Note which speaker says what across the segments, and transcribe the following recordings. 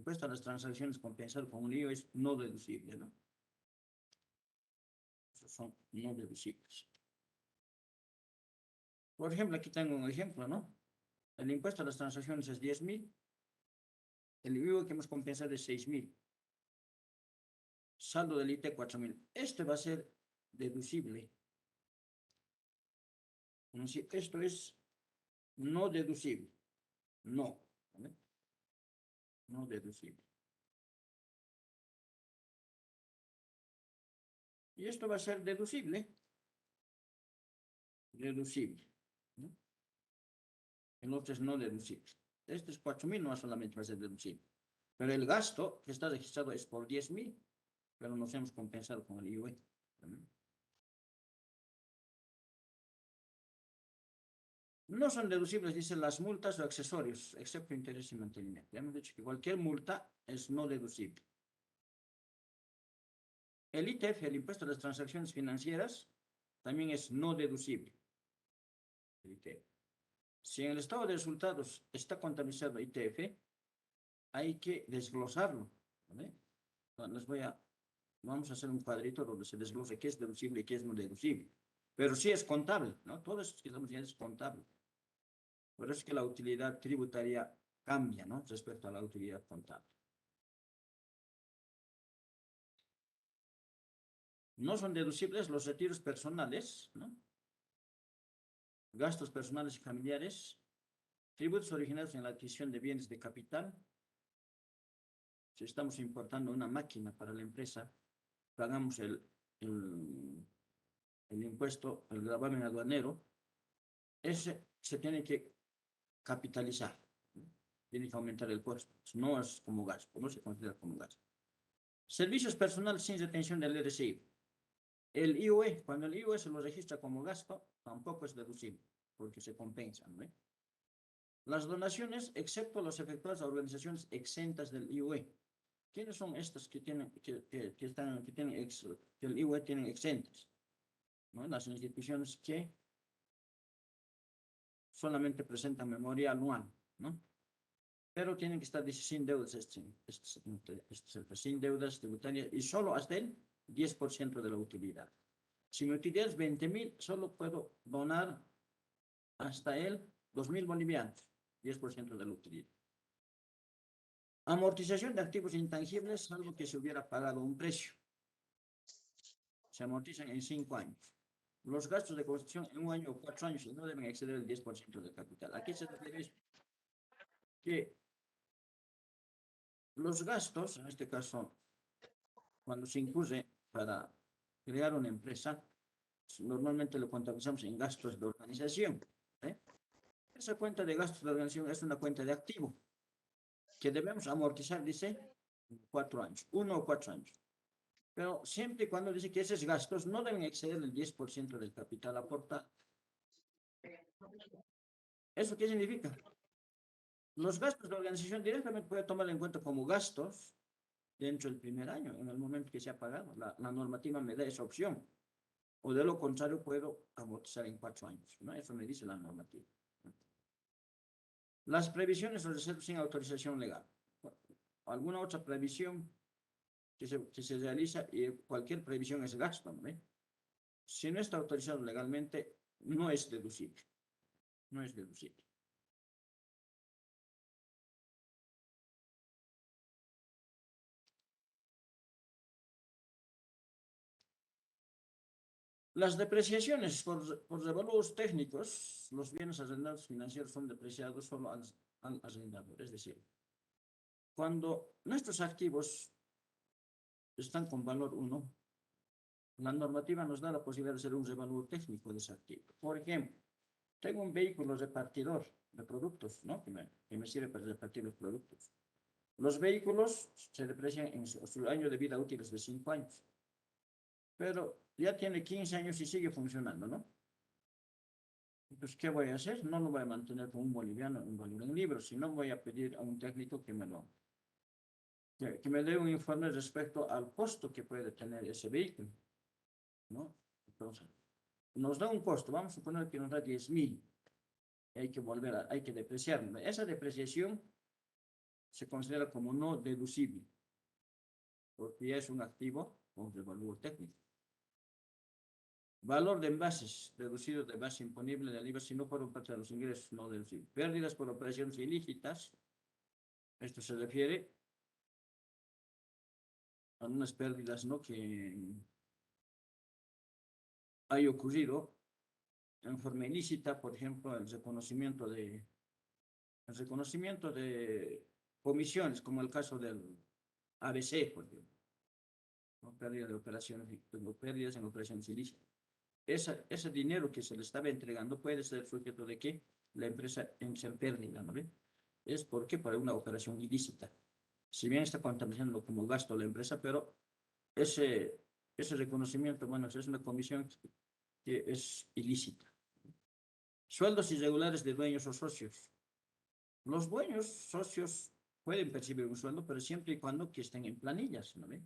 Speaker 1: impuesto a las transacciones compensado con un IVA es no deducible, ¿no? Esos son no deducibles. Por ejemplo, aquí tengo un ejemplo, ¿no? El impuesto a las transacciones es 10.000, el IVA que hemos compensado es 6.000, saldo del IT 4.000. Este va a ser deducible. Esto es no deducible, no, ¿vale? No deducible. Y esto va a ser deducible, ¿no? El otro es no deducible. Este es 4.000, no solamente va a ser deducible. Pero el gasto que está registrado es por 10.000, pero nos hemos compensado con el IVA. No son deducibles, dicen las multas o accesorios, excepto interés y mantenimiento. Ya hemos dicho que cualquier multa es no deducible. El ITF, el impuesto a las transacciones financieras, también es no deducible. El ITF. Si en el estado de resultados está contabilizado ITF, hay que desglosarlo, ¿vale? Vamos a hacer un cuadrito donde se desglose qué es deducible y qué es no deducible. Pero sí es contable, ¿no? Todo eso que estamos diciendo es contable. Por eso es que la utilidad tributaria cambia, ¿no? Respecto a la utilidad contable. No son deducibles los retiros personales, ¿no? Gastos personales y familiares, tributos originados en la adquisición de bienes de capital. Si estamos importando una máquina para la empresa, pagamos el impuesto, el gravamen aduanero, ese se tiene que capitalizar, ¿no? Tiene que aumentar el costo. No es como gasto, no se considera como gasto. Servicios personales sin retención del RSI. El IUE, cuando el IUE se lo registra como gasto, tampoco es deducible, porque se compensan, ¿no? Las donaciones, excepto las efectuadas a organizaciones exentas del IUE. ¿Quiénes son estas que tienen, que el IUE tienen exentas? ¿No? Las instituciones que solamente presentan memoria anual, ¿no? Pero tienen que estar sin deudas, sin deudas tributarias y solo hasta el 10% de la utilidad. Si mi utilidad es 20.000, solo puedo donar hasta el 2.000 bolivianos, 10% de la utilidad. Amortización de activos intangibles, algo que se hubiera pagado un precio. Se amortizan en 5 años. Los gastos de construcción en 1 año o 4 años no deben exceder el 10% del capital. Aquí se refiere que los gastos, en este caso, cuando se incurre para crear una empresa, normalmente lo contabilizamos en gastos de organización, ¿eh? Esa cuenta de gastos de organización es una cuenta de activo que debemos amortizar, dice, 4 años, 1 o 4 años. Pero siempre y cuando dice que esos gastos no deben exceder el 10% del capital aportado. ¿Eso qué significa? Los gastos de organización directamente puede tomar en cuenta como gastos dentro del primer año, en el momento que se ha pagado. La normativa me da esa opción. O de lo contrario, puedo amortizar en 4 años, ¿no? Eso me dice la normativa. Las previsiones o reservas sin autorización legal. Alguna otra previsión que se realiza, y cualquier previsión es gasto, ¿no? Si no está autorizado legalmente, no es deducible. No es deducible. Las depreciaciones por revaluos técnicos, los bienes arrendados financieros son depreciados solo al arrendador. Es decir, cuando nuestros activos están con valor 1, la normativa nos da la posibilidad de hacer un revalúo técnico de ese activo. Por ejemplo, tengo un vehículo repartidor de productos, ¿no? Que me sirve para repartir los productos. Los vehículos se deprecian en su año de vida útil de 5 años, pero ya tiene 15 años y sigue funcionando, ¿no? Entonces, ¿qué voy a hacer? No lo voy a mantener con un boliviano, un valor en libros, sino voy a pedir a un técnico que me dé un informe respecto al costo que puede tener ese vehículo, ¿no? Entonces, nos da un costo, vamos a suponer que nos da 10.000, hay que depreciarlo. Esa depreciación se considera como no deducible, porque ya es un activo con revalúo técnico. Valor de envases, deducido de base imponible del IVA si no fueron parte de los ingresos no deducibles. Pérdidas por operaciones ilícitas. Esto se refiere a unas pérdidas, ¿no?, que hay ocurrido en forma ilícita, por ejemplo, el reconocimiento de comisiones, como el caso del ABC, por ejemplo, ¿no? Pérdida de operaciones, pérdidas en operaciones ilícitas. Ese dinero que se le estaba entregando puede ser sujeto de que la empresa en ser pérdida, ¿no ve? Es porque para una operación ilícita. Si bien está contabilizando como gasto la empresa, pero ese reconocimiento, bueno, es una comisión que es ilícita. Sueldos irregulares de dueños o socios. Los dueños socios pueden percibir un sueldo, pero siempre y cuando que estén en planillas, ¿no ve?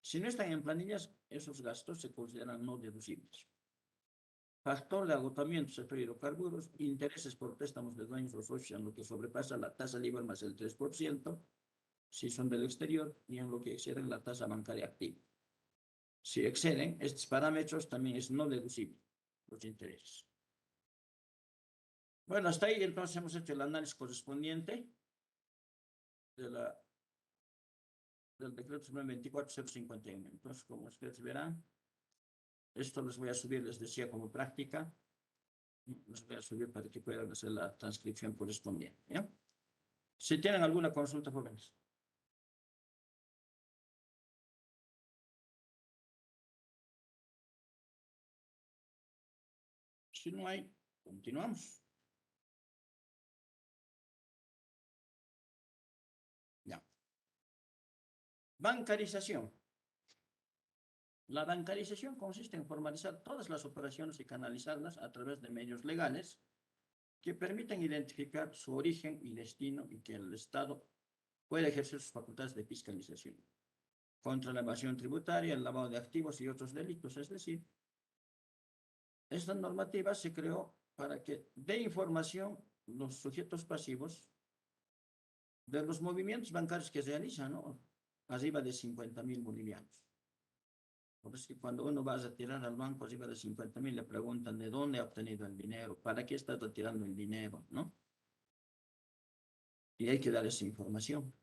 Speaker 1: Si no están en planillas, esos gastos se consideran no deducibles. Factor de agotamiento, sector hidrocarburos, intereses por préstamos de dueños o socios en lo que sobrepasa la tasa LIBOR más el 3%, si son del exterior, y en lo que exceden la tasa bancaria activa. Si exceden estos parámetros, también es no deducible los intereses. Bueno, hasta ahí entonces hemos hecho el análisis correspondiente de del decreto 24051. Entonces, como ustedes verán, esto les voy a subir, les decía, como práctica. Les voy a subir para que puedan hacer la transcripción correspondiente, ¿ya? Si tienen alguna consulta, jóvenes. Si no hay, continuamos. Ya. Bancarización. La bancarización consiste en formalizar todas las operaciones y canalizarlas a través de medios legales que permitan identificar su origen y destino y que el Estado pueda ejercer sus facultades de fiscalización contra la evasión tributaria, el lavado de activos y otros delitos. Es decir, esta normativa se creó para que dé información los sujetos pasivos de los movimientos bancarios que realizan, ¿no?, arriba de 50.000 bolivianos. Por eso que cuando uno va a retirar al banco arriba de 50.000, le preguntan de dónde ha obtenido el dinero, para qué está retirando el dinero, ¿no? Y hay que dar esa información.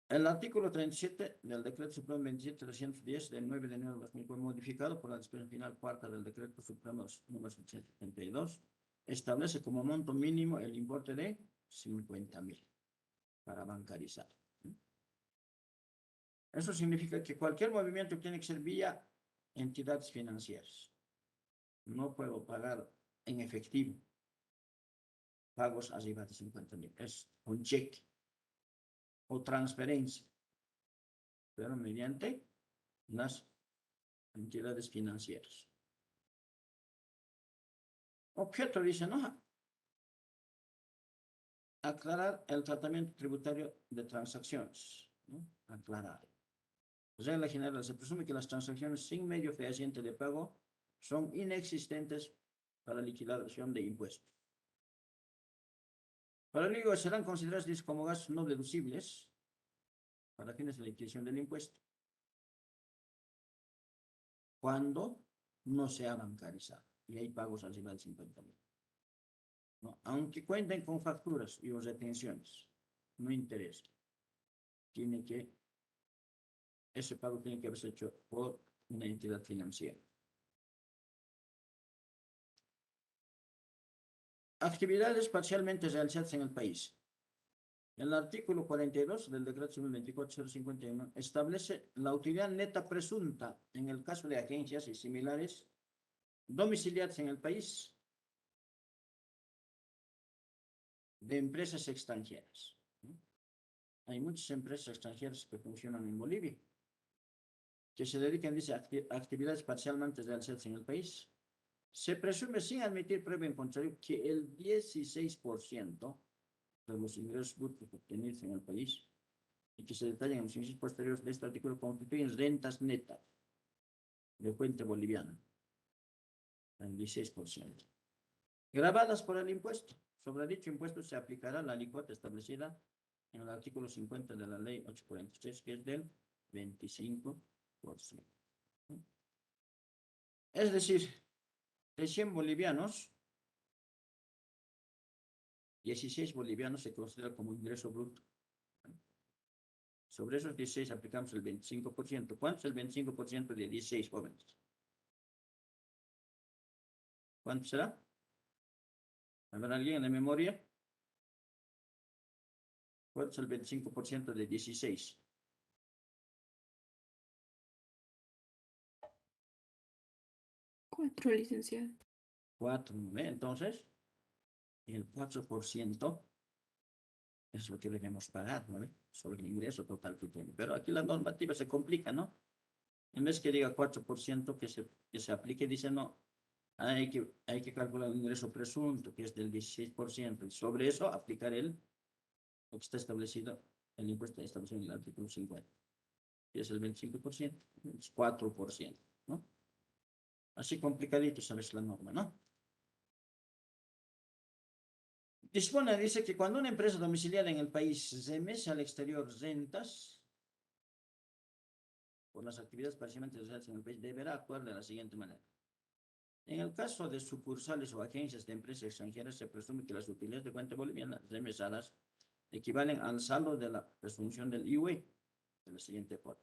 Speaker 1: El artículo 37 del Decreto Supremo 27.310 del 9 de enero de 2000 fue modificado por la disposición final cuarta del Decreto Supremo número 772. Establece como monto mínimo el importe de 50.000 para bancarizar. Eso significa que cualquier movimiento tiene que ser vía entidades financieras. No puedo pagar en efectivo pagos arriba de 50.000. Es un cheque o transferencia, pero mediante las entidades financieras. Objeto dice, ¿no?, aclarar el tratamiento tributario de transacciones, ¿no? Aclarar. Regla general, se presume que las transacciones sin medio fehaciente de pago son inexistentes para liquidación de impuestos. Para ello serán consideradas como gastos no deducibles para fines de la liquidación del impuesto cuando no sea bancarizado y hay pagos arriba de 50.000. ¿No? Aunque cuenten con facturas y o retenciones, no interesa. Ese pago tiene que haberse hecho por una entidad financiera. Actividades parcialmente realizadas en el país. El artículo 42 del decreto 24.051 establece la utilidad neta presunta en el caso de agencias y similares domiciliadas en el país de empresas extranjeras. Hay muchas empresas extranjeras que funcionan en Bolivia, que se dedican a actividades parcialmente realizadas en el país. Se presume, sin admitir prueba en contrario, que el 16% de los ingresos brutos obtenidos en el país y que se detallan en los incisos posteriores de este artículo constituyen rentas netas de fuente boliviana, el 16%. Grabadas por el impuesto, Sobre dicho impuesto se aplicará la alícuota establecida en el artículo 50 de la ley 846, que es del 25%. Es decir, de 100 bolivianos, 16 bolivianos se considera como ingreso bruto. Sobre esos 16 aplicamos el 25%. ¿Cuánto es el 25% de 16 jóvenes? ¿Cuánto será? ¿Habrá alguien en la memoria? ¿Cuánto es el 25% de 16?
Speaker 2: 4, licenciado.
Speaker 1: 4, ¿no? Entonces, el 4% es lo que debemos pagar, ¿no? Sobre el ingreso total que tiene. Pero aquí la normativa se complica, ¿no? En vez que diga 4% que se aplique, dice no, hay que calcular el ingreso presunto, que es del 16%, y sobre eso aplicar lo que está establecido, el impuesto establecido en el artículo 50, que es el 25%, es 4%, ¿no? Así complicadito, sabes la norma, ¿no? Dispone, dice que cuando una empresa domiciliada en el país remesa al exterior rentas por las actividades parcialmente realizadas en el país, deberá actuar de la siguiente manera. En el caso de sucursales o agencias de empresas extranjeras, se presume que las utilidades de cuenta boliviana remesadas equivalen al saldo de la presunción del IUE, de la siguiente forma.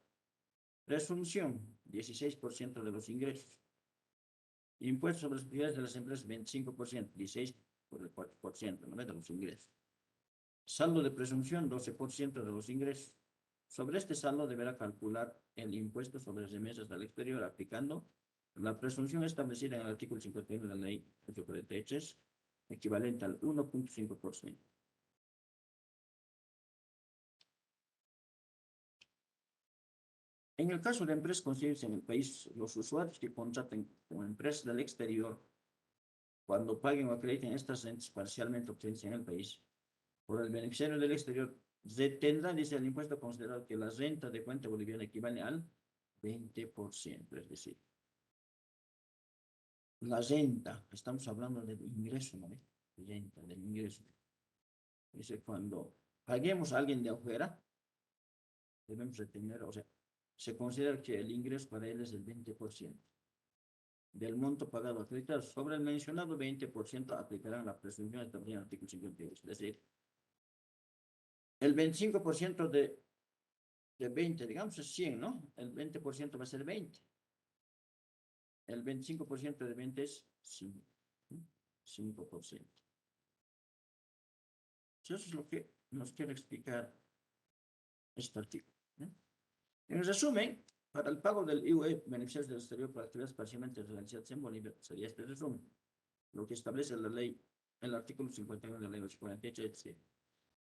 Speaker 1: Presunción, 16% de los ingresos. Impuestos sobre las utilidades de las empresas, 25%, 16%, ¿no? De los ingresos. Saldo de presunción, 12% de los ingresos. Sobre este saldo deberá calcular el impuesto sobre remesas del exterior aplicando la presunción establecida en el artículo 51 de la ley 843, equivalente al 1.5%. En el caso de empresas constituidas en el país, los usuarios que contraten con empresas del exterior, cuando paguen o acrediten estas rentas parcialmente obtenidas en el país, por el beneficiario del exterior, tendrá, dice el impuesto considerado que la renta de cuenta boliviana equivale al 20%, es decir, la renta, estamos hablando del ingreso, ¿no? Renta, del ingreso. Dice, cuando paguemos a alguien de afuera, debemos retener, o sea, se considera que el ingreso para él es el 20% del monto pagado acreditado. Sobre el mencionado 20% aplicarán la presunción establecida en el artículo 58. Es decir, el 25% de 20, digamos, es 100, ¿no? El 20% va a ser 20. El 25% de 20 es 5, ¿no? 5%. Eso es lo que nos quiere explicar este artículo, ¿no? En resumen, para el pago del IUE, beneficiarios del exterior por actividades parcialmente realizadas en Bolivia, sería este resumen. Lo que establece la ley, el artículo 51 de la ley 848, etc.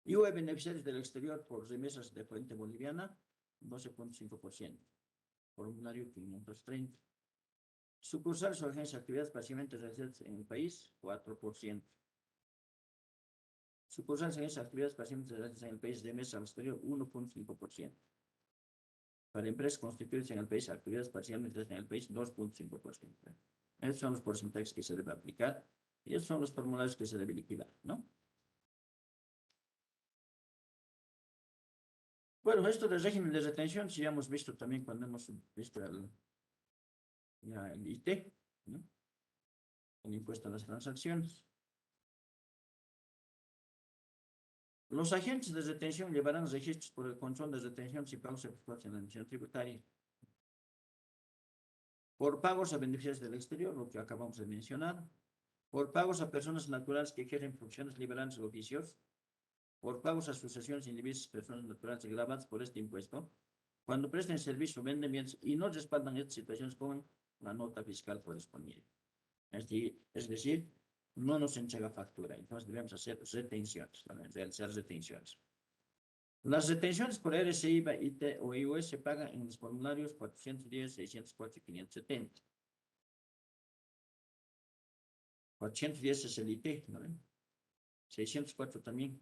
Speaker 1: IUE, beneficiarios del exterior por remesas de fuente boliviana, 12.5%. Formulario 530. Sucursales o agencias de actividades parcialmente realizadas en el país, 4%. Sucursales, agencias de actividades parcialmente realizadas en el país de mesa al exterior, 1.5%. Para empresas constituidas en el país, actividades parcialmente en el país, 2.5%. Esos son los porcentajes que se debe aplicar y esos son los formularios que se debe liquidar, ¿no? Bueno, esto del régimen de retención, sí hemos visto también cuando hemos visto el IT, ¿no? El impuesto a las transacciones. Los agentes de retención llevarán registros por el control de retención si pagos efectuados en la administración tributaria. Por pagos a beneficiarios del exterior, lo que acabamos de mencionar. Por pagos a personas naturales que ejercen funciones liberales o oficios. Por pagos a asociaciones, individuos, personas naturales gravadas por este impuesto. Cuando presten servicio o venden bienes y no respaldan estas situaciones con la nota fiscal correspondiente. Es decir, no nos entrega factura. Entonces debemos hacer retenciones, realizar retenciones. Las retenciones por RSI, IVA, IT o IUS se pagan en los formularios 410, 604 y 570. 410 es el IT, ¿no ven? 604 también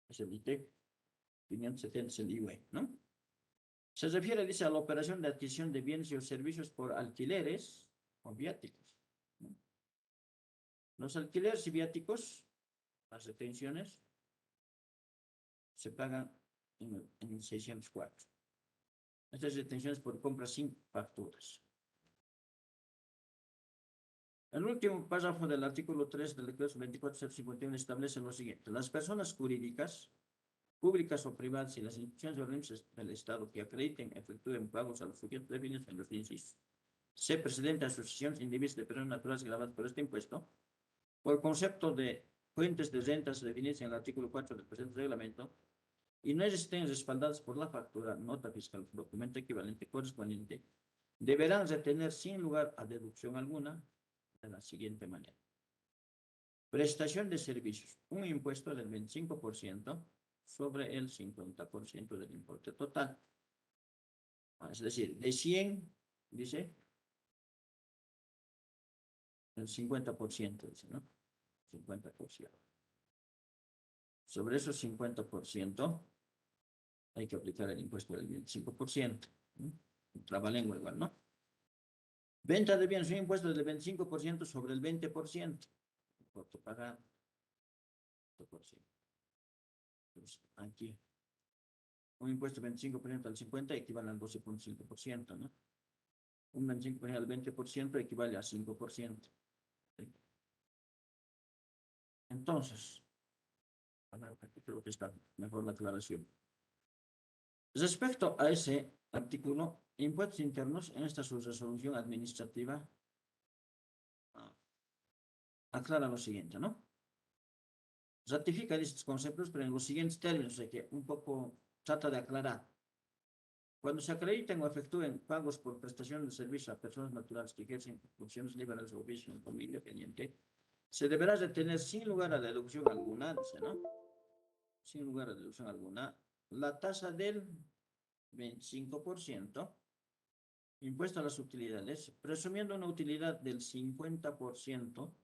Speaker 1: es el IT. 570 es el IUE, ¿no? Se refiere, dice, a la operación de adquisición de bienes y servicios por alquileres o viáticos, ¿no? Los alquileres y viáticos Las retenciones se pagan en 604. Estas retenciones por compras sin facturas. El último párrafo del artículo 3 del decreto 24.051 establece lo siguiente. Las personas jurídicas, públicas o privadas y las instituciones y organismos del Estado que acrediten, efectúen pagos a los sujetos definidos en los incisos C precedente a asociaciones individuales de personas naturales grabadas por este impuesto, por el concepto de fuentes de rentas definidas en el artículo 4 del presente reglamento, y no estén respaldadas por la factura, nota fiscal, documento equivalente correspondiente, deberán retener sin lugar a deducción alguna de la siguiente manera. Prestación de servicios, un impuesto del 25% sobre el 50% del importe total. Es decir, de 100, dice, el 50%, dice, ¿no? 50%. Sobre esos 50% hay que aplicar el impuesto del 25%. Trabalengua igual, ¿no? Venta de bienes, un impuesto del 25% sobre el 20%. Por pagar 20%. Entonces, aquí, un impuesto del 25% al 50% equivale al 12.5%, ¿no? Un 25% al 20% equivale a 5%. ¿Sí? Entonces, creo que está mejor la aclaración. Respecto a ese artículo, impuestos internos, en esta resolución administrativa, aclara lo siguiente, ¿no? Ratifica estos conceptos, pero en los siguientes términos, de que un poco trata de aclarar. Cuando se acrediten o efectúen pagos por prestación de servicio a personas naturales que ejercen funciones liberales de oficio en familia independiente, se deberá retener sin lugar a deducción alguna, dice, ¿no? Sin lugar a deducción alguna, la tasa del 25%, impuesto a las utilidades, presumiendo una utilidad del 50%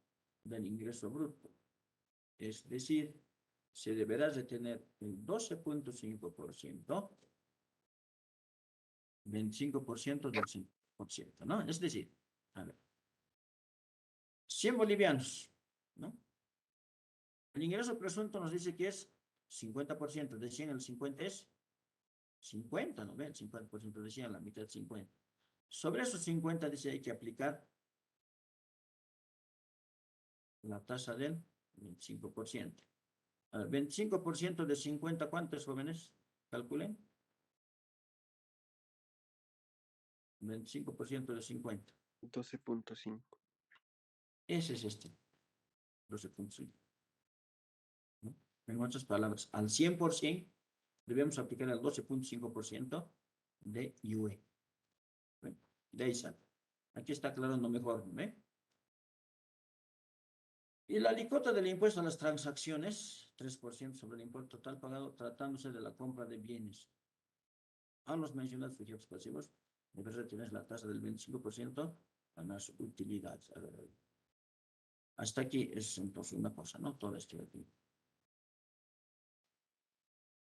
Speaker 1: del ingreso bruto. Es decir, se deberá retener el 12.5%, 25% del 5%, ¿no? Es decir, a ver, 100 bolivianos, ¿no? El ingreso presunto nos dice que es 50%, de 100 el 50 es 50, ¿no? El 50% de 100, la mitad 50. Sobre esos 50 dice hay que aplicar la tasa del 25%. A ver, 25% de 50, ¿cuántos jóvenes? Calculen. 25% de 50.
Speaker 2: 12.5.
Speaker 1: Ese es este. 12.5. ¿No? En otras palabras, al 100% debemos aplicar el 12.5% de IUE. Bueno, de ahí sale. Aquí está aclarando mejor, ¿ve? Y la alícuota del impuesto a las transacciones, 3% sobre el importe total pagado tratándose de la compra de bienes. A los mencionados sujetos pasivos, debe retener la tasa del 25% a las utilidades. A ver, hasta aquí es entonces una cosa, ¿no? Todo esto de aquí.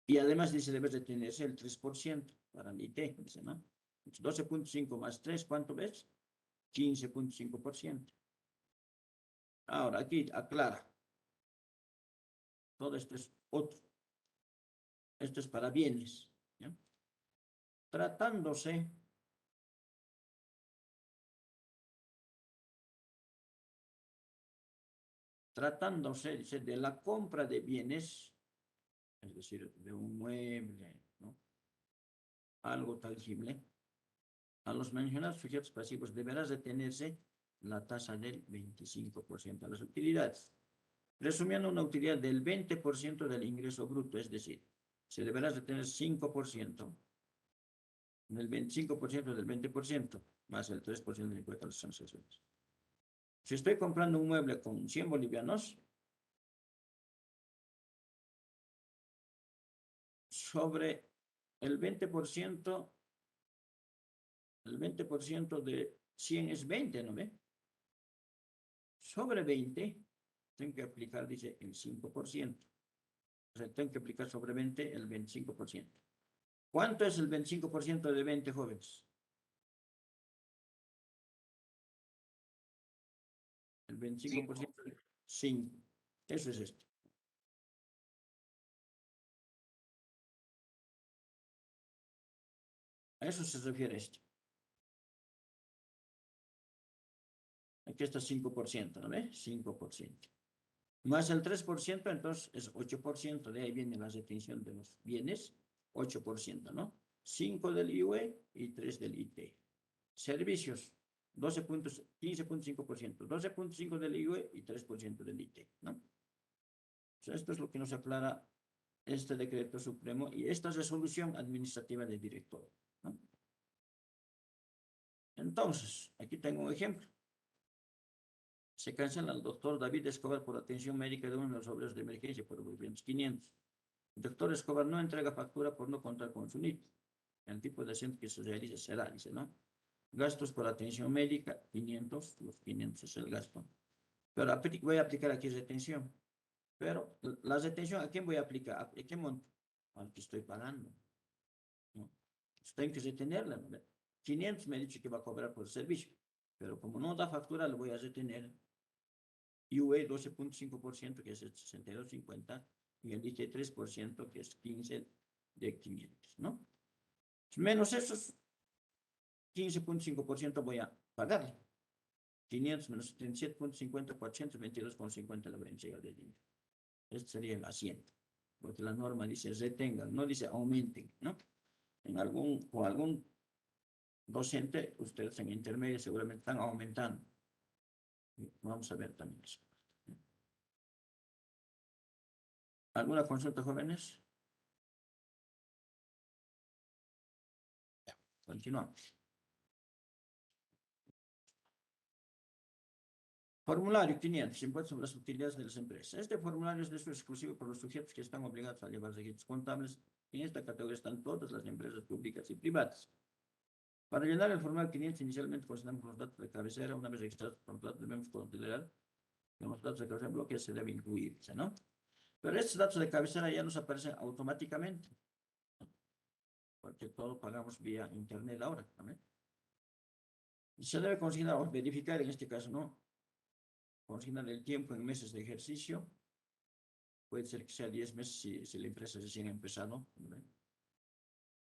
Speaker 1: Y además dice, debe retenerse el 3% para el IT, dice, ¿no? 12.5 más 3, ¿cuánto ves? 15.5%. Ahora, aquí aclara. Todo esto es otro. Esto es para bienes, ¿ya? Tratándose dice, de la compra de bienes, es decir, de un mueble, ¿no? Algo tangible, a los mencionados sujetos pasivos deberá retenerse la tasa del 25% a las utilidades, resumiendo una utilidad del 20% del ingreso bruto, es decir, se deberá retener 5% del 25% del 20%, más el 3% del impuesto a las transacciones. Si estoy comprando un mueble con 100 bolivianos, sobre el 20%, el 20% de 100 es 20, ¿no ve? Sobre 20, tengo que aplicar, dice, el 5%. O sea, tengo que aplicar sobre 20 el 25%. ¿Cuánto es el 25% de 20 jóvenes? El 25% de 5. Eso es esto. A eso se refiere esto. Aquí está 5%, ¿no ve? 5%. Más el 3%, entonces es 8%. De ahí viene la retención de los bienes. 8%, ¿no? 5 del IUE y 3 del IT. Servicios, 15.5%. 12.5% del IUE y 3% del IT, ¿no? O sea, esto es lo que nos aclara este decreto supremo y esta resolución administrativa del director, ¿no? Entonces, aquí tengo un ejemplo. Se cancela al doctor David Escobar por atención médica de uno de los obreros de emergencia por 500. El doctor Escobar no entrega factura por no contar con su NIT. El tipo de asiento que se realiza será, dice, ¿no? Gastos por atención médica, 500, los 500 es el gasto. Pero voy a aplicar aquí retención. Pero la retención, ¿a quién voy a aplicar? ¿A qué monto? Al que estoy pagando, ¿no? Tengo que retenerla, ¿no? 500 me ha dicho que va a cobrar por el servicio, pero como no da factura, le voy a retener. IUE 12.5%, que es el 62.50, y el IT 3%, que es 15 de 500, ¿no? Menos esos 15.5% voy a pagarle. 500 menos 37.50, 422.50 le voy a entregar de dinero. Este sería el asiento, porque la norma dice retengan, no dice aumenten, ¿no? Con algún docente, ustedes en intermedio seguramente están aumentando. Vamos a ver también eso. ¿Alguna consulta, jóvenes? Continuamos. Formulario 500, impuestos sobre las utilidades de las empresas. Este formulario es de uso exclusivo por los sujetos que están obligados a llevar registros contables. En esta categoría están todas las empresas públicas y privadas. Para llenar el formulario 500, inicialmente consideramos los datos de cabecera. Una vez registrados por los datos, debemos considerar que los datos de cabecera en bloque se deben incluirse, ¿no? Pero estos datos de cabecera ya nos aparecen automáticamente, porque todo pagamos vía internet ahora también. Se debe consignar o verificar, en este caso, ¿no? Consignar el tiempo en meses de ejercicio. Puede ser que sea 10 meses si la empresa recién ha empezado, ¿no?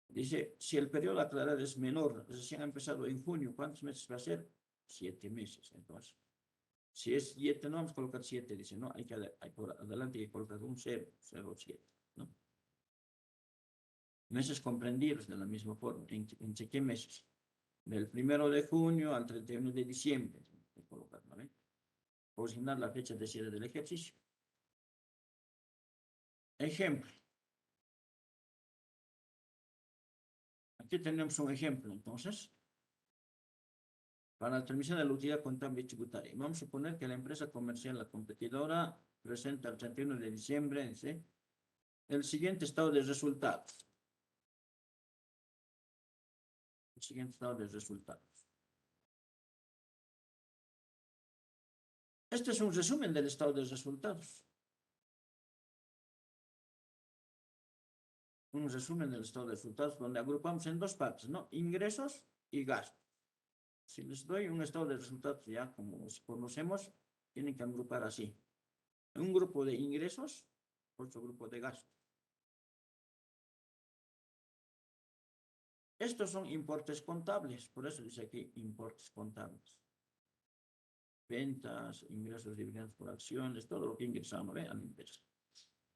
Speaker 1: Dice, si el periodo a aclarar es menor, recién ha empezado en junio, ¿cuántos meses va a ser? 7 meses, entonces. Si es 7, no vamos a colocar 7, dice, no, hay por adelante hay que colocar un 0, 0, 7, ¿no? Meses comprendidos de la misma forma. ¿En qué meses? Del 1 de junio al 31 de diciembre. Colocar, ¿no? Consignar la fecha de cierre del ejercicio. Ejemplo. Aquí tenemos un ejemplo, entonces. Para la transmisión de la utilidad contable y tributaria. Vamos a suponer que la empresa comercial, la competidora, presenta el 31 de diciembre, ¿sí?, el siguiente estado de resultados. El siguiente estado de resultados. Este es un resumen del estado de resultados. Un resumen del estado de resultados donde agrupamos en dos partes, ¿no? Ingresos y gastos. Si les doy un estado de resultados ya como los conocemos, tienen que agrupar así. Un grupo de ingresos, otro grupo de gastos. Estos son importes contables, por eso dice aquí importes contables. Ventas, ingresos, dividendos por acciones, todo lo que ingresamos, ¿ve?, a la empresa.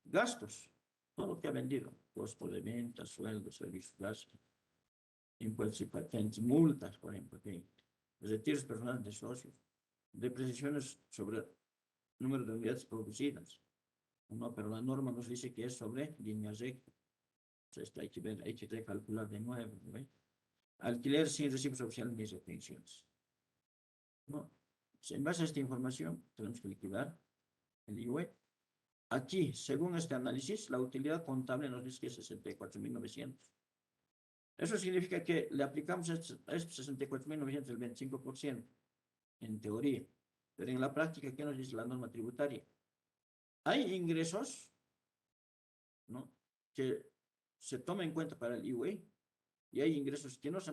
Speaker 1: Gastos, todo lo que ha vendido, costo de ventas, sueldos, servicios básicos, impuestos y patentes, multas, por ejemplo, retiros personales de socios, depreciaciones sobre número de unidades producidas. No, pero la norma nos dice que es sobre línea recta. Esto hay que ver, hay que recalcular de nuevo, ¿no? Alquiler sin recibos oficiales ni retenciones. ¿No? En base a esta información, tenemos que liquidar el IUE. Aquí, según este análisis, la utilidad contable nos dice que es 64.900. Eso significa que le aplicamos a estos 64.900 el 25%, en teoría. Pero en la práctica, ¿qué nos dice la norma tributaria? Hay ingresos, ¿no?, que se toman en cuenta para el IUE y hay ingresos que no se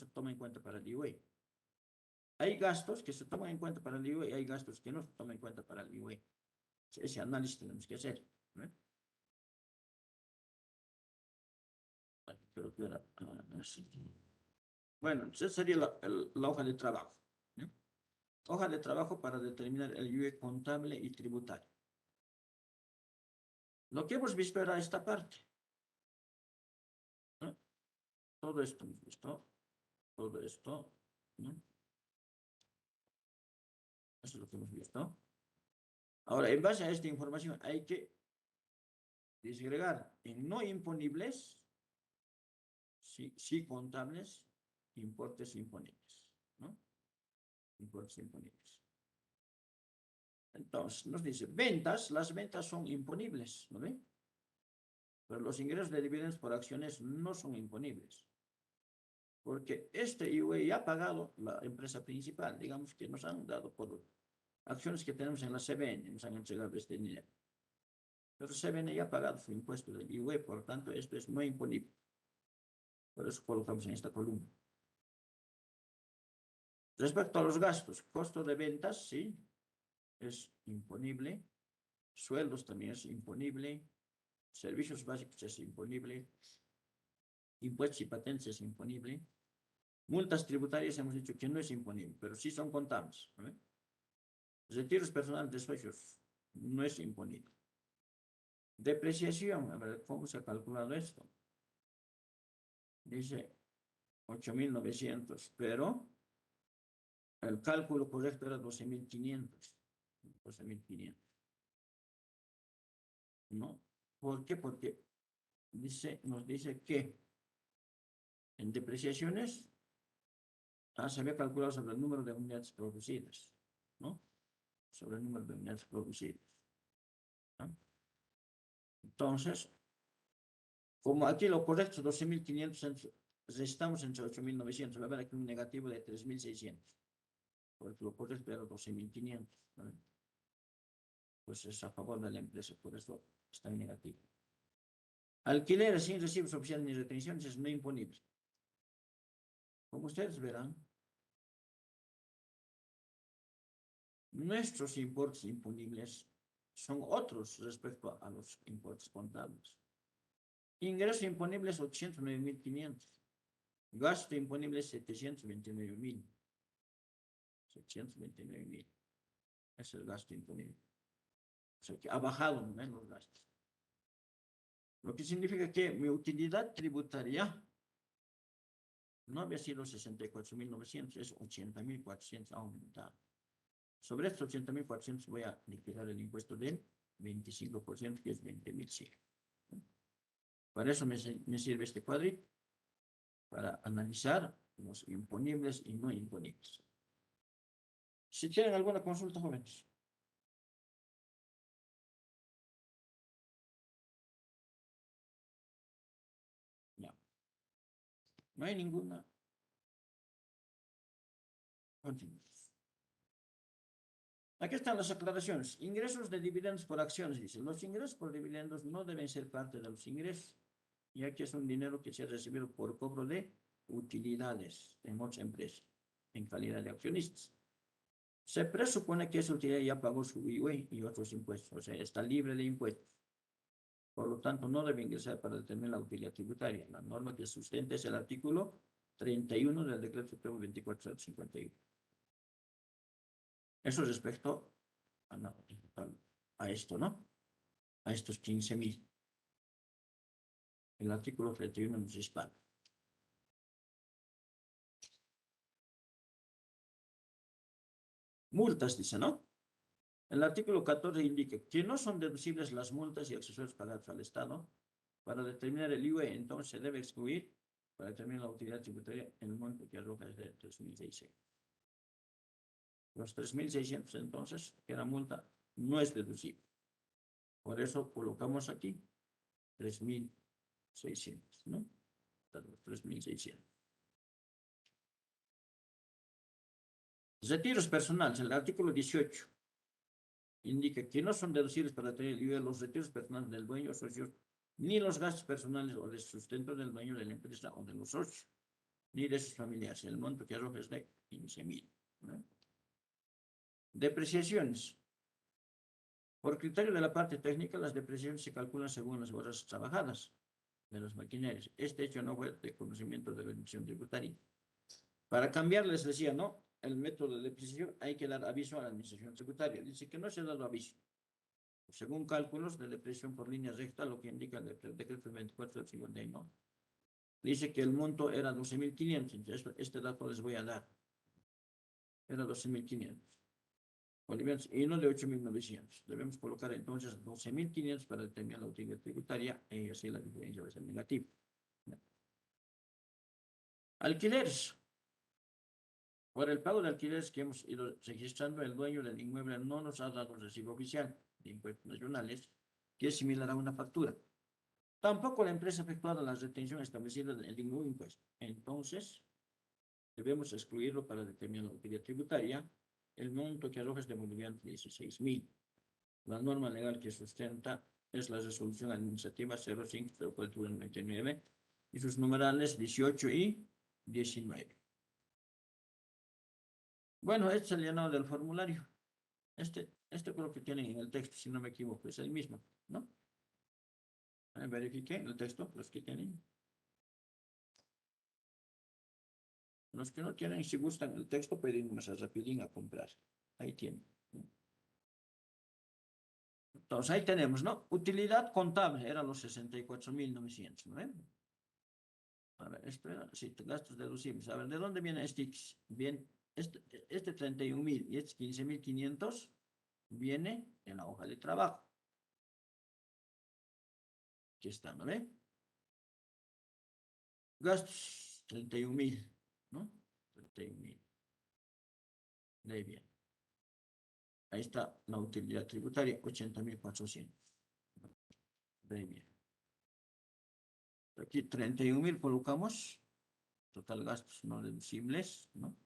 Speaker 1: toman en cuenta para el IUE. Hay gastos que se toman en cuenta para el IUE y hay gastos que no se toman en cuenta para el IUE. Ese análisis tenemos que hacer, ¿no? creo que era así. Bueno, esa sería la hoja de trabajo. ¿No? Hoja de trabajo para determinar el IUE contable y tributario. Lo que hemos visto era esta parte. ¿No? Todo esto hemos visto. Todo esto. ¿No? Eso es lo que hemos visto. Ahora, en base a esta información, hay que disgregar en no imponibles, sí contables, importes imponibles. ¿No? Importes imponibles. Entonces, nos dice, las ventas son imponibles, ¿no ven? Pero los ingresos de dividendos por acciones no son imponibles. Porque este IUE ya ha pagado la empresa principal, digamos que nos han dado por acciones que tenemos en la CBN, nos han entregado este dinero. Pero CBN ya ha pagado su impuesto del IUE, por tanto, esto es no imponible. Por eso colocamos en esta columna. Respecto a los gastos, costo de ventas, sí, es imponible. Sueldos también es imponible. Servicios básicos es imponible. Impuestos y patentes es imponible. Multas tributarias hemos dicho que no es imponible, pero sí son contables. ¿No? Retiros personales de socios no es imponible. Depreciación, a ver, ¿cómo se ha calculado esto? Dice 8.900, pero el cálculo correcto era 12.500. 12.500. ¿No? ¿Por qué? Porque nos dice que en depreciaciones se había calculado sobre el número de unidades producidas, ¿no? Sobre el número de unidades producidas. ¿No? Entonces, como aquí lo correcto es 12.500, estamos entre 8.900, va a haber aquí un negativo de 3.600, porque lo correcto era 12.500, ¿no? Pues es a favor de la empresa, por eso está en negativo. Alquileres sin recibos oficiales ni retenciones es no imponible. Como ustedes verán, nuestros importes imponibles son otros respecto a los importes contables. Ingreso imponible es 809.500. Gasto imponible es 729.000. 729.000. Es el gasto imponible. O sea que ha bajado menos gastos. Lo que significa que mi utilidad tributaria no había sido 64.900, es 80.400, ha aumentado. Sobre estos 80.400 voy a liquidar el impuesto del 25%, que es 20.100. Para eso me sirve este cuadrito, para analizar los imponibles y no imponibles. Si tienen alguna consulta, jóvenes. No. No hay ninguna. Continuamos. Aquí están las aclaraciones. Ingresos de dividendos por acciones, dice. Los ingresos por dividendos no deben ser parte de los ingresos, ya que es un dinero que se ha recibido por cobro de utilidades en otras empresas, en calidad de accionistas. Se presupone que esa utilidad ya pagó su IUE y otros impuestos, o sea, está libre de impuestos. Por lo tanto, no debe ingresar para determinar la utilidad tributaria. La norma que sustenta es el artículo 31 del Decreto Supremo 2451. Eso respecto a esto, ¿no? A estos 15.000. El artículo 31 nos dispara. Multas, dice, ¿no? El artículo 14 indica que no son deducibles las multas y accesorios pagados al Estado. Para determinar el IUE, entonces se debe excluir, para determinar la utilidad tributaria, el monto que arroja es de 3.600. Los 3.600, entonces, que la multa no es deducible. Por eso colocamos aquí 3.600, ¿no? 3.600. Retiros personales, el artículo 18 indica que no son deducibles para tener el IVA los retiros personales del dueño o socios, ni los gastos personales o de sustento del dueño de la empresa o de los socios, ni de sus familiares. El monto que arroja es de 15.000. ¿No? Depreciaciones. Por criterio de la parte técnica, las depreciaciones se calculan según las horas trabajadas. de las maquinarias. Este hecho no fue de conocimiento de la Administración Tributaria. Para cambiarles decía, no, el método de depreciación hay que dar aviso a la Administración Tributaria. Dice que no se ha dado aviso. Según cálculos de depreciación por línea recta, lo que indica el decreto 24 del 59, dice que el monto era 12.500. Este dato les voy a dar. Era 12.500 bolivianos y no de 8.900. Debemos colocar entonces 12.500 para determinar la utilidad tributaria y así la diferencia va a ser negativa. Alquileres. Por el pago de alquileres que hemos ido registrando, el dueño del inmueble no nos ha dado recibo oficial de impuestos nacionales, que es similar a una factura. Tampoco la empresa ha efectuado la retención establecida en ningún impuesto. Entonces, debemos excluirlo para determinar la utilidad tributaria. El monto que arroja es de bolivianos 16.000. La norma legal que sustenta es la resolución administrativa 05/99 y sus numerales 18 y 19. Bueno, este es el llenado del formulario. Este creo que tienen en el texto, si no me equivoco, es el mismo, ¿no? Verifiqué el texto, los que tienen. Los que no tienen, si gustan el texto, pedimos a Rapidín a comprar. Ahí tienen. Entonces, ahí tenemos, ¿no? Utilidad contable, eran los 64.900, ¿no? A ver, esto era, sí, gastos deducibles. A ver, ¿de dónde viene este X? Bien, este 31.000 y este 15.500 viene en la hoja de trabajo. Aquí está, ¿no ve? Gastos, 31.000, ¿no? 31.000. De ahí viene. Ahí está la utilidad tributaria, 80.400. De ahí viene. Aquí 31.000 colocamos. Total gastos no deducibles, ¿no?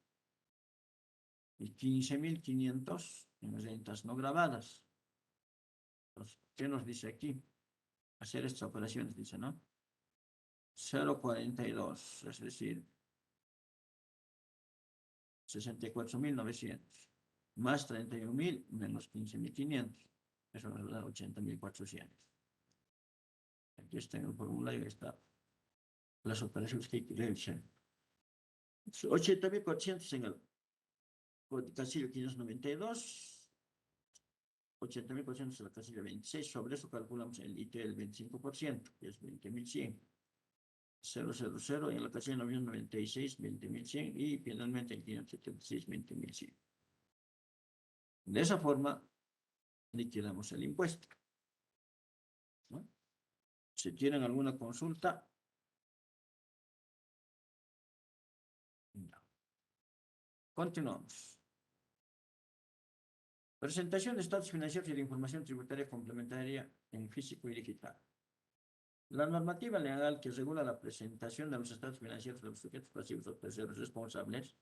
Speaker 1: Y 15.500 en rentas no grabadas. Entonces, ¿qué nos dice aquí? Hacer estas operaciones, dice, ¿no? 0.42, es decir, 64.900, más 31.000 menos 15.500. Eso nos da 80.400. Aquí está en el formulario, está las operaciones que hay que realizar. 80.400 en el casillo 592, 80.400 en la casilla 26. Sobre eso calculamos el IT del 25%, que es 20.100. 000 en la casilla 996, 20.100 y finalmente el 576, 20.100. De esa forma liquidamos el impuesto, ¿no? Si tienen alguna consulta, no. Continuamos. Presentación de estados financieros y de información tributaria complementaria en físico y digital. La normativa legal que regula la presentación de los estados financieros de los sujetos pasivos o terceros responsables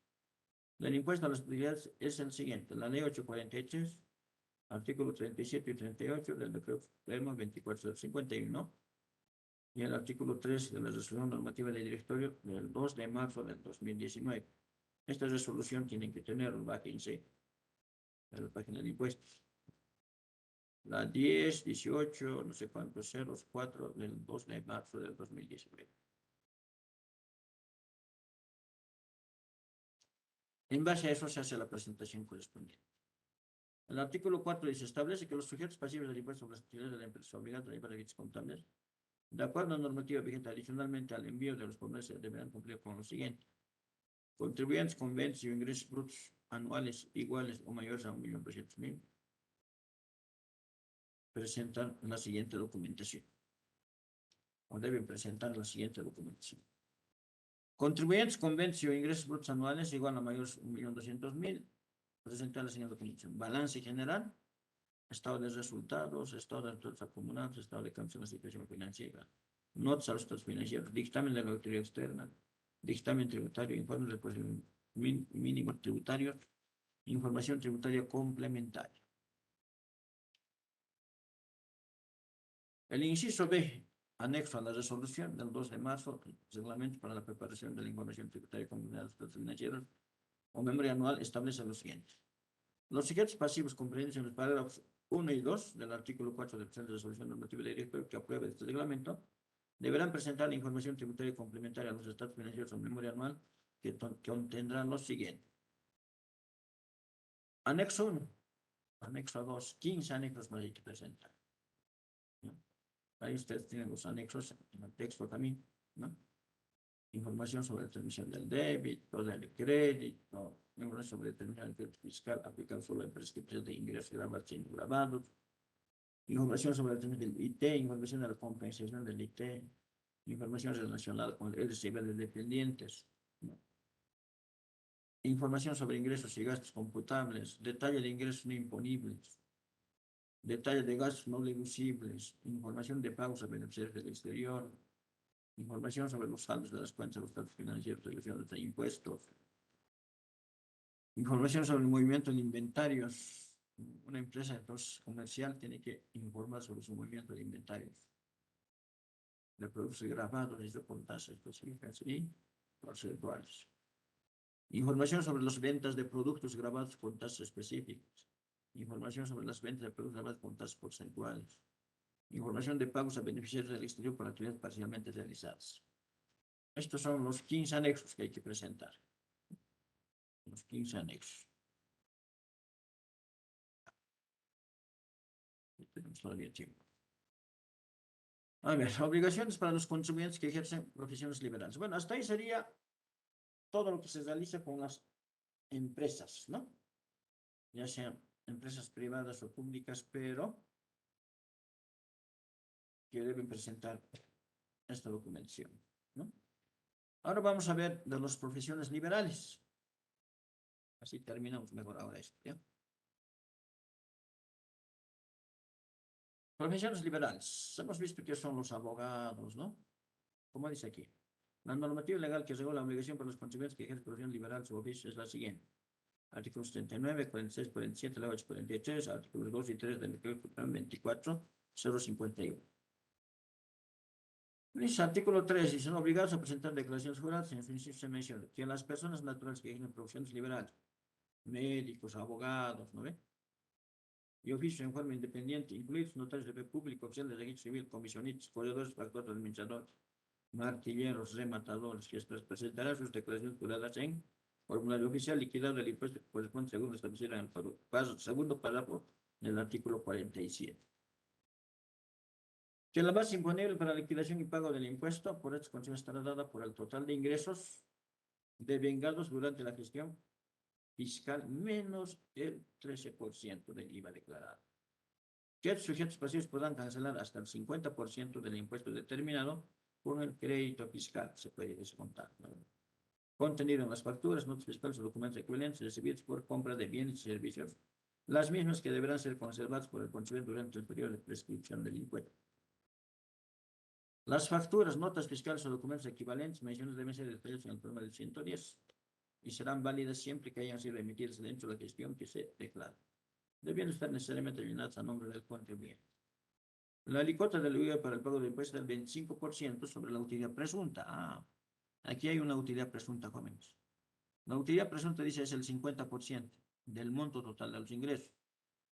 Speaker 1: del impuesto a las utilidades es el siguiente. La ley 843, artículo 37 y 38 del decreto supremo 24 del 51 y el artículo 3 de la resolución normativa del directorio del 2 de marzo del 2019. Esta resolución tienen que tener un bájense en la página de impuestos. La 10, 18, no sé cuántos ceros, 4 del 2 de marzo del 2019. En base a eso se hace la presentación correspondiente. El artículo 4 dice, establece que los sujetos pasivos del impuesto sobre las actividades de la empresa obligados a llevar actos contables, de acuerdo a la normativa vigente adicionalmente al envío de los formularios, deberán cumplir con lo siguiente. Contribuyentes con ventas y ingresos brutos anuales iguales o mayores a 1.200.000 presentan la siguiente documentación. O deben presentar la siguiente documentación. Contribuyentes con ventas o ingresos brutos anuales igual a mayores a 1.200.000 presentan la siguiente documentación. Balance general, estado de resultados, estado de resultados acumulados, estado de cambio en la situación financiera, notas a los estados financieros, dictamen de la autoridad externa, dictamen tributario, informe de reposición mínimo tributario, información tributaria complementaria. El inciso B, anexo a la resolución del 2 de marzo, reglamento para la preparación de la información tributaria complementaria de los estados financieros o memoria anual, establece lo siguiente. Los sujetos pasivos comprendidos en los parágrafos 1 y 2 del artículo 4 del presente resolución normativa de directorio que aprueba este reglamento deberán presentar la información tributaria complementaria a los estados financieros o memoria anual que contendrán lo siguiente. Anexo 1, anexo 2, 15 anexos más hay que presentar. ¿No? Ahí ustedes tienen los anexos en el texto también, ¿no? Información sobre la transmisión del débito, del crédito, información sobre determinación del crédito fiscal aplicado solo en prescripción de ingresos grabados y grabados, información sobre la transmisión del IT, información de la compensación del IT, información relacionada con el recibo de dependientes, ¿no? Información sobre ingresos y gastos computables, detalle de ingresos no imponibles, detalle de gastos no deducibles, información de pagos a beneficiarios del exterior, información sobre los saldos de las cuentas de los estados financieros relacionados de impuestos, información sobre el movimiento de inventarios. Una empresa entonces comercial tiene que informar sobre su movimiento de inventarios, de productos grabados y de por tasas específicas y porcentuales. Información sobre las ventas de productos grabados con tasas específicas. Información sobre las ventas de productos grabados con tasas porcentuales. Información de pagos a beneficiarios del exterior por actividades parcialmente realizadas. Estos son los 15 anexos que hay que presentar. Los 15 anexos. Tenemos todavía tiempo. A ver, obligaciones para los contribuyentes que ejercen profesiones liberales. Bueno, hasta ahí sería todo lo que se realiza con las empresas, ¿no? Ya sean empresas privadas o públicas, pero que deben presentar esta documentación, ¿no? Ahora vamos a ver de las profesiones liberales. Así terminamos mejor ahora esto, ¿ya? Profesiones liberales. Hemos visto que son los abogados, ¿no? Como dice aquí. La normativa legal que regula la obligación para los contribuyentes que ejercen profesión liberal su oficio es la siguiente. Artículos 39, 46, 47, 8, 43, artículos 2 y 3 del decreto 24, 051. Dice, artículo 3, y son obligados a presentar declaraciones juradas. En el principio se menciona que las personas naturales que ejercen profesiones liberales, médicos, abogados, ¿no ve? Y oficio en forma independiente, incluidos notarios de fe público, oficiales de registro civil, comisionistas, corredores, factores, administradores, martilleros, rematadores, que presentarán sus declaraciones juradas en formulario oficial liquidado del impuesto que corresponde según establecido en el segundo párrafo del artículo 47. Que la base imponible para liquidación y pago del impuesto por estos consumos estará dada por el total de ingresos devengados durante la gestión fiscal menos el 13% del IVA declarado. Que los sujetos pasivos podrán cancelar hasta el 50% del impuesto determinado con el crédito fiscal, se puede descontar, ¿no? Contenido en las facturas, notas fiscales o documentos equivalentes recibidos por compra de bienes y servicios, las mismas que deberán ser conservadas por el contribuyente durante el periodo de prescripción del impuesto. Las facturas, notas fiscales o documentos equivalentes mencionados deben ser detallados en el programa del 110 y serán válidas siempre que hayan sido emitidas dentro de la gestión que se declara. Deben estar necesariamente llenadas a nombre del contribuyente. La alícuota del IVA para el pago de impuestos es del 25% sobre la utilidad presunta. Aquí hay una utilidad presunta, jóvenes. La utilidad presunta dice es el 50% del monto total de los ingresos,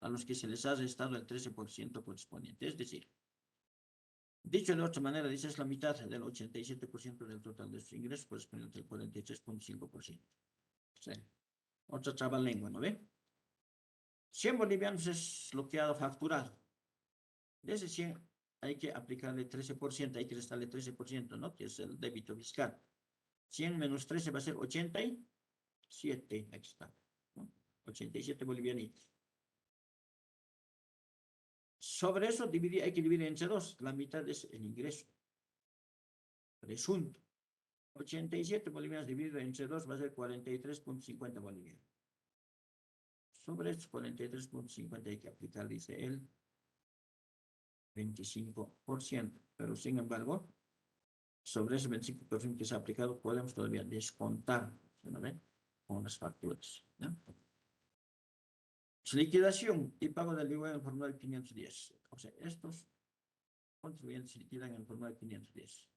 Speaker 1: a los que se les ha restado el 13% correspondiente. Es decir, dicho de otra manera, dice es la mitad del 87% del total de sus ingresos, correspondiente al 43,5%. Sí. Otra trabalengua, ¿no ve? 100 bolivianos es lo que ha facturado. De ese 100 hay que aplicarle 13%, hay que restarle 13%, ¿no? Que es el débito fiscal. 100 menos 13 va a ser 87, aquí está, ¿no? 87 bolivianitos. Sobre eso hay que dividir entre dos, la mitad es el ingreso presunto. 87 bolivianos dividido entre dos va a ser 43,50 bolivianos. Sobre estos 43,50 hay que aplicar, dice él, 25%, pero sin embargo, sobre ese 25% que se ha aplicado, podemos todavía descontar, ¿no ven? Con las facturas, ¿no? Liquidación y pago del IVA en el formulario 510. O sea, estos contribuyentes se liquidan en el formulario 510,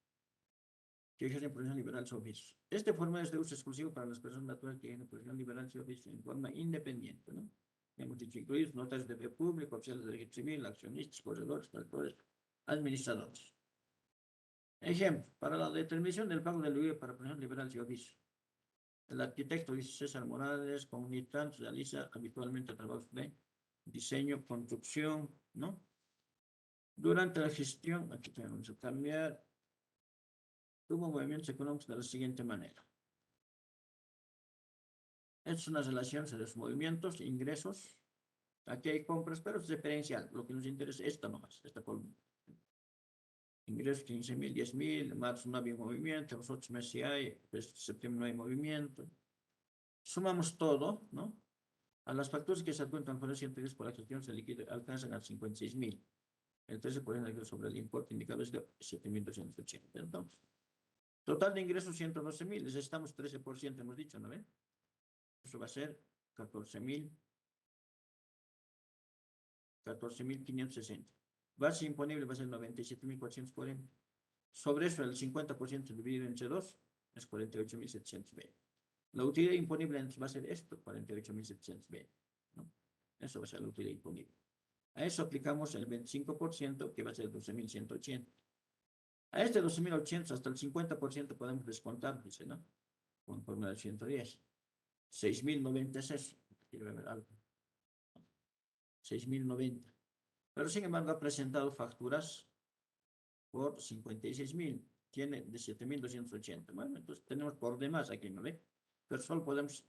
Speaker 1: que ejercen profesión liberal su oficio. Este formulario es de uso exclusivo para las personas naturales que ejercen profesión liberal su oficio en forma independiente, ¿no? Hemos dicho incluidos notarios de fe público, oficiales de registro civil, accionistas, corredores, factores, administradores. Ejemplo, para la determinación del pago del IVA para personas liberales y oficios. El arquitecto dice César Morales, comunitante, realiza habitualmente trabajos de diseño, construcción, ¿no? Durante la gestión, aquí tenemos que cambiar, tuvo movimientos económicos de la siguiente manera. Es una relación entre los movimientos, ingresos. Aquí hay compras, pero es diferencial. Lo que nos interesa es esta nomás, esta columna. Ingresos 15.000, 10.000, marzo no había movimiento, los otros meses sí hay, pues, septiembre no hay movimiento. Sumamos todo, ¿no? A las facturas que se adcuentan con el interés por la gestión se liquida, alcanzan a 56.000. El 13% sobre el importe indicado es de 7.280. Entonces, total de ingresos 112.000, necesitamos 13%, hemos dicho, ¿no ven? Eso va a ser 14.560. Base imponible va a ser 97.440. Sobre eso, el 50% dividido entre 2 es 48.720. La utilidad imponible va a ser esto, 48.720. ¿No? Eso va a ser la utilidad imponible. A eso aplicamos el 25%, que va a ser 12.180. A este 12.080 hasta el 50% podemos descontar, dice, ¿no? Con fórmula de 110. 6.090 es eso. Quiero ver algo. 6.090. Pero sin embargo ha presentado facturas por 56.000. Tiene de 7.280. Bueno, entonces tenemos por demás aquí, ¿no ve? Pero solo podemos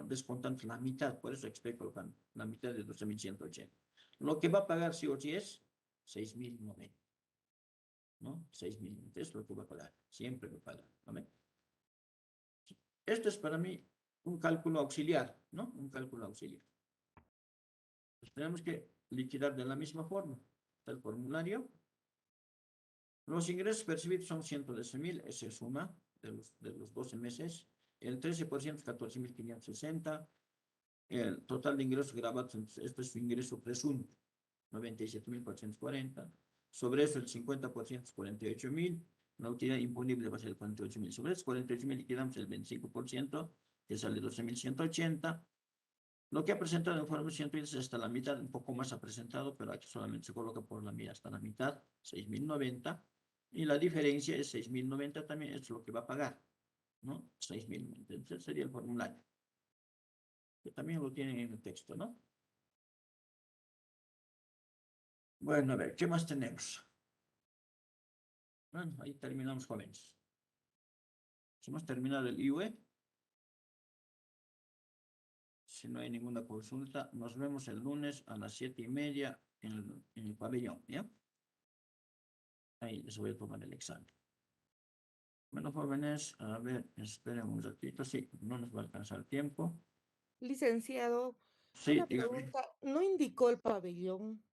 Speaker 1: descontar la mitad, por eso explico la mitad de 12.180. Lo que va a pagar sí o sí es 6.090. ¿No? 6.000. Es lo que va a pagar. Siempre va a pagar. ¿No ve? Esto es para mí un cálculo auxiliar, ¿no? Un cálculo auxiliar. Pues tenemos que liquidar de la misma forma. Está el formulario. Los ingresos percibidos son 112.000, esa suma de los 12 meses. El 13% 14.560. El total de ingresos grabados, esto es su ingreso presunto, 97.440. Sobre eso el 50% es 48.000. La utilidad imponible va a ser 48.000. Sobre esos 48.000 liquidamos el 25%, que sale 12.180. Lo que ha presentado en forma 110 hasta la mitad, un poco más ha presentado, pero aquí solamente se coloca por la mitad hasta la mitad, 6.090. Y la diferencia es 6.090 también, es lo que va a pagar, ¿no? 6.090. Entonces sería el formulario. Que también lo tienen en el texto, ¿no? Bueno, a ver, ¿qué más tenemos? Bueno, ahí terminamos, jóvenes. Hemos terminado el IUE. Si no hay ninguna consulta, nos vemos el lunes a las 7:30 en el pabellón, ¿ya? Ahí les voy a tomar el examen. Bueno, jóvenes, a ver, esperen un ratito, sí, no nos va a alcanzar el tiempo.
Speaker 3: Licenciado,
Speaker 1: Sí,
Speaker 3: una
Speaker 1: dígame.
Speaker 3: pregunta. ¿No indicó el pabellón?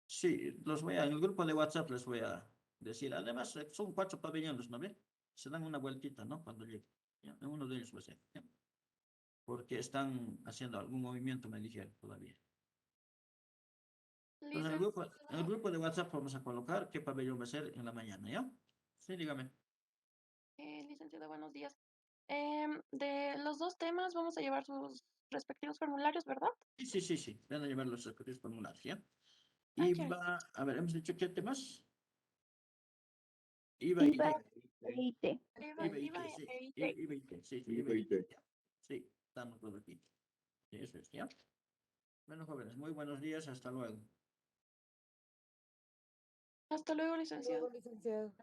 Speaker 1: Sí, en el grupo de WhatsApp les voy a decir. Además, son 4 pabellones, ¿no ve? Se dan una vueltita, ¿no? Cuando lleguen. ¿Ya? En uno de ellos va a ser, ¿ya? Porque están haciendo algún movimiento, me dijeron todavía. Entonces, en el grupo de WhatsApp vamos a colocar qué pabellón va a ser en la mañana, ¿ya? Sí, dígame.
Speaker 4: Licenciado, buenos días. De los dos temas vamos a llevar sus respectivos formularios, ¿verdad?
Speaker 1: Sí, sí, sí, sí. Van a llevar los respectivos formularios, ¿ya?
Speaker 4: Ah,
Speaker 1: Y
Speaker 4: ya.
Speaker 1: a ver, hemos dicho qué temas. IVA y
Speaker 5: IVA
Speaker 1: qué.
Speaker 5: e IT.
Speaker 1: IVA y
Speaker 4: IVA
Speaker 1: qué, sí.
Speaker 4: e IT.
Speaker 1: IVA y qué, sí, sí, IVA y qué. Sí, estamos todos aquí. Sí, eso es, ¿ya? Bueno, jóvenes, muy buenos días, hasta luego.
Speaker 4: Hasta luego, licenciado.
Speaker 3: Luego, licenciado.